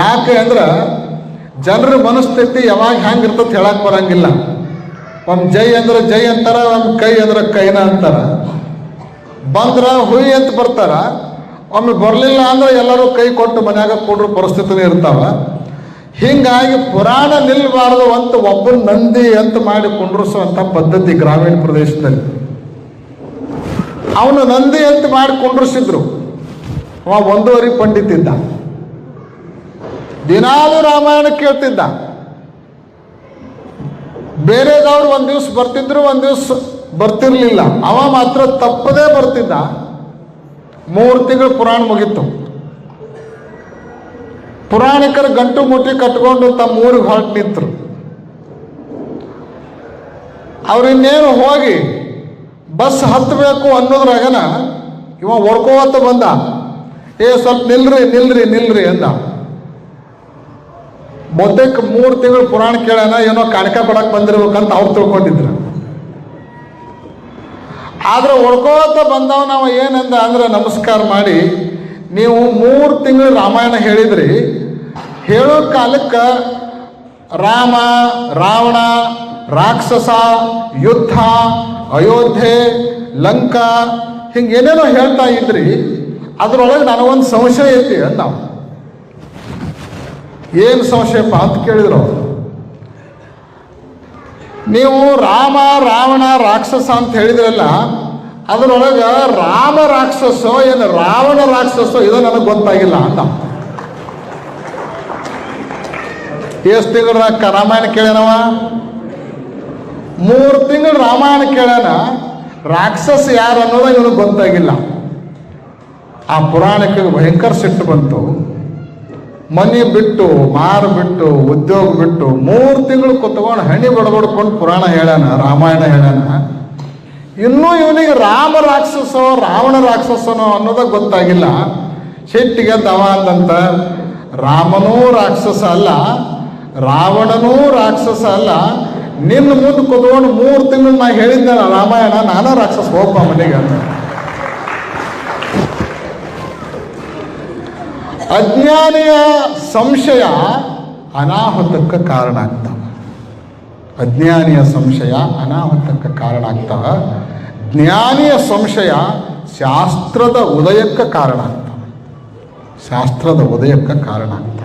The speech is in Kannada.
ಯಾಕೆ ಅಂದ್ರೆ ಜನರ ಮನಸ್ಥಿತಿ ಯಾವಾಗ ಹೆಂಗಿರ್ತದೆ ಹೇಳಕ್ಕೆ ಬರಂಗಿಲ್ಲ. ಒಂದು ಜೈ ಅಂದ್ರೆ ಜೈ ಅಂತಾರ, ಒಂದು ಕೈ ಅಂದ್ರೆ ಕೈನ ಅಂತಾರ. ಬಂದ್ರೆ ಹುಯಿ ಅಂತ ಬರ್ತಾರ, ಒಮ್ಮೆ ಬರಲಿಲ್ಲ ಅಂದ್ರೆ ಎಲ್ಲರೂ ಕೈ ಕೊಟ್ಟು ಮನ್ಯಾಗ ಕೊಡ್ರ ಪರಿಸ್ಥಿತಿನೇ ಇರ್ತಾವ. ಹೀಗಾಗಿ ಪುರಾಣ ನಿಲ್ಲಬಾರ್ದು ಅಂತ ಒಬ್ಬನ ನಂದಿ ಅಂತ ಮಾಡಿ ಕುಂಡ್ರಿಸುವಂಥ ಪದ್ಧತಿ ಗ್ರಾಮೀಣ ಪ್ರದೇಶದಲ್ಲಿ. ಅವನು ನಂದಿ ಅಂತ ಮಾಡಿ ಕುಂಡ್ರಿಸಿದ್ರು. ಅವ 1.5 ಪಂಡಿತ ಇದ್ದ. ದಿನಾಲೂ ರಾಮಾಯಣ ಕೇಳ್ತಿದ್ದ. ಬೇರೆದವ್ರು ಒಂದು ದಿವ್ಸ ಬರ್ತಿದ್ರು, ಒಂದು ದಿವ್ಸ ಬರ್ತಿರ್ಲಿಲ್ಲ. ಅವ ಮಾತ್ರ ತಪ್ಪದೇ ಬರ್ತಿದ್ದ. 3 ತಿಂಗಳು ಪುರಾಣ ಮುಗೀತು. ಪುರಾಣಿಕರು ಗಂಟು ಮುಟ್ಟಿ ಕಟ್ಕೊಂಡು ತಮ್ಮ ಊರಿಗೆ ಹೊರಟು ನಿಂತರು. ಅವ್ರಿನ್ನೇನು ಹೋಗಿ ಬಸ್ ಹತ್ತಬೇಕು ಅನ್ನೋದ್ರಾಗನ ಇವ ಹೊಡ್ಕೋತ ಬಂದ. ಸ್ವಲ್ಪ ನಿಲ್ರಿ ನಿಲ್ರಿ ನಿಲ್ರಿ ಅಂದ. ಬಹುತೇಕ 3 ತಿಂಗಳು ಪುರಾಣ ಕೇಳೋಣ, ಏನೋ ಕಾಣಿಕೆ ಕೊಡಕ್ಕೆ ಬಂದಿರ್ಬೇಕಂತ ಅವ್ರು ತಿಳ್ಕೊಂಡಿದ್ರು. ಆದ್ರೆ ಹೊಡ್ಕೋತ ಬಂದವ ನಾವು ಏನಂದ ಅಂದ್ರೆ ನಮಸ್ಕಾರ ಮಾಡಿ, ನೀವು 3 ತಿಂಗಳು ರಾಮಾಯಣ ಹೇಳಿದ್ರಿ, ಹೇಳೋ ಕಾಲಕ್ಕೆ ರಾಮ, ರಾವಣ, ರಾಕ್ಷಸ, ಯುದ್ಧ, ಅಯೋಧ್ಯೆ, ಲಂಕಾ ಹಿಂಗೇನೇನೋ ಹೇಳ್ತಾ ಇದ್ರಿ. ಅದರೊಳಗೆ ನನಗೊಂದು ಸಂಶಯ ಐತಿ ಅಂತ. ನಾವು ಏನು ಸಂಶಯಪ್ಪ ಅಂತ ಕೇಳಿದ್ರು. ನೀವು ರಾಮ, ರಾವಣ, ರಾಕ್ಷಸ ಅಂತ ಹೇಳಿದ್ರಲ್ಲ, ಅದರೊಳಗೆ ರಾಮ ರಾಕ್ಷಸೋ ಏನು ರಾವಣ ರಾಕ್ಷಸೋ ಇದು ನನಗೆ ಗೊತ್ತಾಗಿಲ್ಲ ಅಂತ. ಎಷ್ಟು ತಿಂಗಳು ರಾಮಾಯಣ ಕೇಳ್ಯಾನವ? 3 ತಿಂಗಳು ರಾಮಾಯಣ ಕೇಳ್ಯಾನ. ರಾಕ್ಷಸ ಯಾರು ಅನ್ನೋದು ಇವನಿಗೆ ಗೊತ್ತಾಗಿಲ್ಲ. ಆ ಪುರಾಣಕ್ಕೆ ಭಯಂಕರ ಸಿಟ್ಟು ಬಂತು. ಮನೆ ಬಿಟ್ಟು, ಮಾರು ಬಿಟ್ಟು, ಉದ್ಯೋಗ ಬಿಟ್ಟು 3 ತಿಂಗಳು ಕೂತ್ಕೊಂಡು ಹಣಿ ಬಡಬಡ್ಕೊಂಡು ಪುರಾಣ ಹೇಳ್ಯಾನ, ರಾಮಾಯಣ ಹೇಳ್ಯಾನ. ಇನ್ನೂ ಇವನಿಗೆ ರಾಮ ರಾಕ್ಷಸೋ ರಾವಣ ರಾಕ್ಷಸನೋ ಅನ್ನೋದ ಗೊತ್ತಾಗಿಲ್ಲ. ಸಿಟ್ಟಿಗೆ ದವ ಅಂದಂತ, ರಾಮನೂ ರಾಕ್ಷಸ ಅಲ್ಲ, ರಾವಣನೂ ರಾಕ್ಷಸ ಅಲ್ಲ, ನಿನ್ನ ಮುಂದೆ ಕೂತ್ಕೊಂಡು 3 ತಿಂಗಳು ನಾ ಹೇಳಿದ್ದೆ ರಾಮಾಯಣ, ನಾನಾ ರಾಕ್ಷಸ, ಹೋಗ್ಪ ಮನೆಗೆ ಅಂತ. ಅಜ್ಞಾನಿಯ ಸಂಶಯ ಅನಾಹುತಕ್ಕೆ ಕಾರಣ ಆಗ್ತಾವ. ಅಜ್ಞಾನಿಯ ಸಂಶಯ ಅನಾಹುತಕ್ಕೆ ಕಾರಣ ಆಗ್ತಾವ. ಜ್ಞಾನಿಯ ಸಂಶಯ ಶಾಸ್ತ್ರದ ಉದಯಕ್ಕೆ ಕಾರಣ ಆಗ್ತಾವ. ಶಾಸ್ತ್ರದ ಉದಯಕ್ಕೆ ಕಾರಣ ಆಗ್ತಾವ.